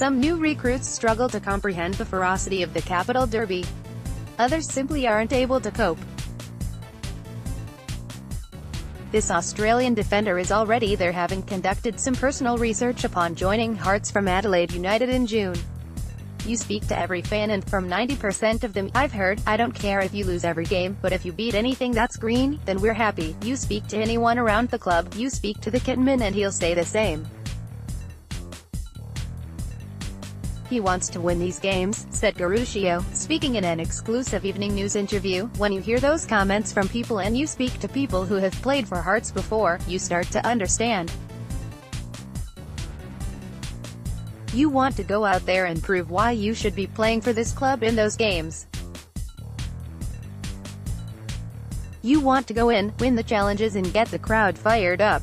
Some new recruits struggle to comprehend the ferocity of the capital derby. Others simply aren't able to cope. This Australian defender is already there, having conducted some personal research upon joining Hearts from Adelaide United in June. You speak to every fan and from 90% of them, I've heard, I don't care if you lose every game, but if you beat anything that's green, then we're happy. You speak to anyone around the club, you speak to the kitman and he'll say the same. He wants to win these games, said Garuccio, speaking in an exclusive evening news interview. When you hear those comments from people and you speak to people who have played for Hearts before, you start to understand. You want to go out there and prove why you should be playing for this club in those games. You want to go in, win the challenges and get the crowd fired up.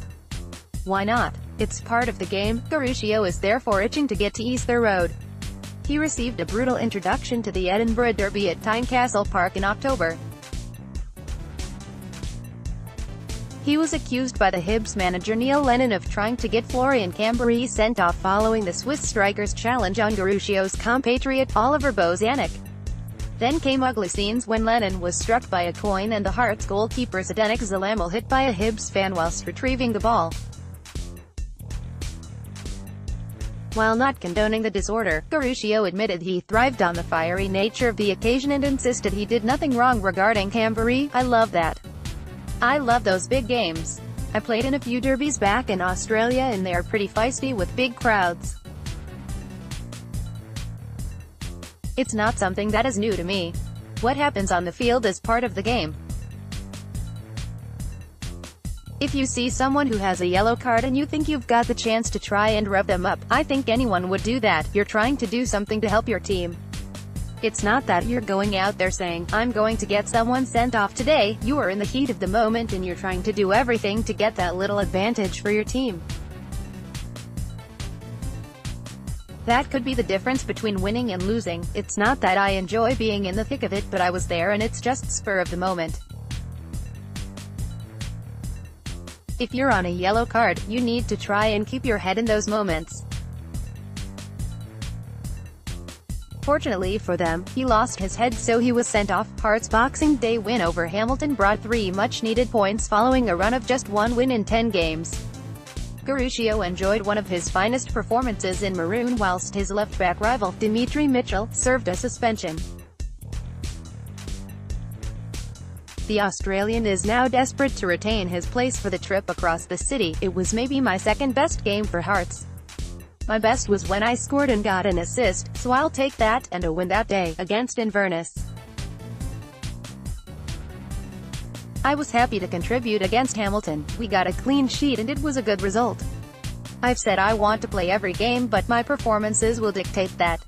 Why not? It's part of the game. Garuccio is therefore itching to get to Easter Road. He received a brutal introduction to the Edinburgh Derby at Tynecastle Park in October. He was accused by the Hibs manager Neil Lennon of trying to get Florian Cambery sent off following the Swiss striker's challenge on Garuccio's compatriot, Oliver Bozanic. Then came ugly scenes when Lennon was struck by a coin and the Hearts goalkeeper Zdenek Zalamel hit by a Hibs fan whilst retrieving the ball. While not condoning the disorder, Garuccio admitted he thrived on the fiery nature of the occasion and insisted he did nothing wrong regarding Cambery. I love that. I love those big games. I played in a few derbies back in Australia and they are pretty feisty with big crowds. It's not something that is new to me. What happens on the field is part of the game. If you see someone who has a yellow card and you think you've got the chance to try and rev them up, I think anyone would do that. You're trying to do something to help your team. It's not that you're going out there saying, I'm going to get someone sent off today. You are in the heat of the moment and you're trying to do everything to get that little advantage for your team. That could be the difference between winning and losing. It's not that I enjoy being in the thick of it, but I was there and it's just spur of the moment. If you're on a yellow card, you need to try and keep your head in those moments. Fortunately for them, he lost his head so he was sent off. Hearts' Boxing Day win over Hamilton brought 3 much-needed points following a run of just 1 win in 10 games. Garuccio enjoyed one of his finest performances in maroon whilst his left-back rival, Dimitri Mitchell, served a suspension. The Australian is now desperate to retain his place for the trip across the city. It was maybe my second best game for Hearts. My best was when I scored and got an assist, so I'll take that, and a win that day, against Inverness. I was happy to contribute against Hamilton. We got a clean sheet and it was a good result. I've said I want to play every game, but my performances will dictate that.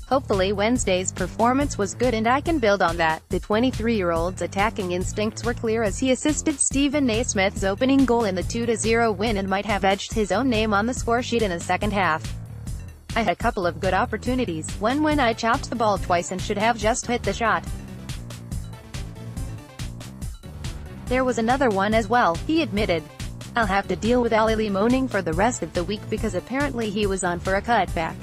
Hopefully Wednesday's performance was good and I can build on that. The 23-year-old's attacking instincts were clear as he assisted Steven Naismith's opening goal in the 2-0 win and might have edged his own name on the scoresheet in the second half. I had a couple of good opportunities, one when I chopped the ball twice and should have just hit the shot. There was another one as well, he admitted. I'll have to deal with Ali moaning for the rest of the week because apparently he was on for a cutback.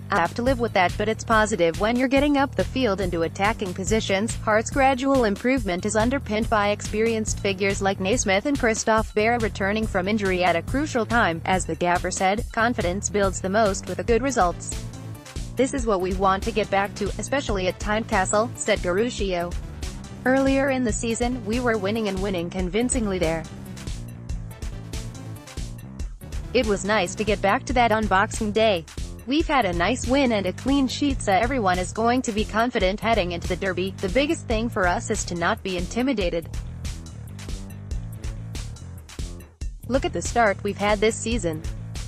I have to live with that, but it's positive when you're getting up the field into attacking positions. Hearts' gradual improvement is underpinned by experienced figures like Naismith and Christophe Berra returning from injury at a crucial time. As the gaffer said, confidence builds the most with the good results. This is what we want to get back to, especially at Tynecastle, said Garuccio. Earlier in the season, we were winning and winning convincingly there. It was nice to get back to that on Boxing Day. We've had a nice win and a clean sheet, so everyone is going to be confident heading into the derby. The biggest thing for us is to not be intimidated. Look at the start we've had this season.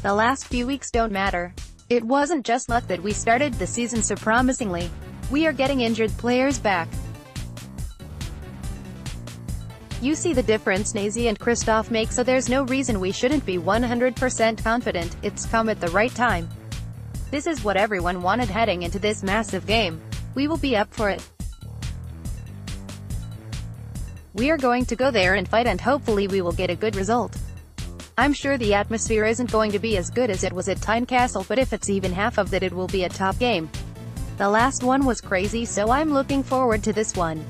The last few weeks don't matter. It wasn't just luck that we started the season so promisingly. We are getting injured players back. You see the difference Nazi and Christophe make, so there's no reason we shouldn't be 100% confident. It's come at the right time. This is what everyone wanted heading into this massive game. We will be up for it. We are going to go there and fight, and hopefully we will get a good result. I'm sure the atmosphere isn't going to be as good as it was at Tynecastle, but if it's even half of that, it will be a top game. The last one was crazy, so I'm looking forward to this one.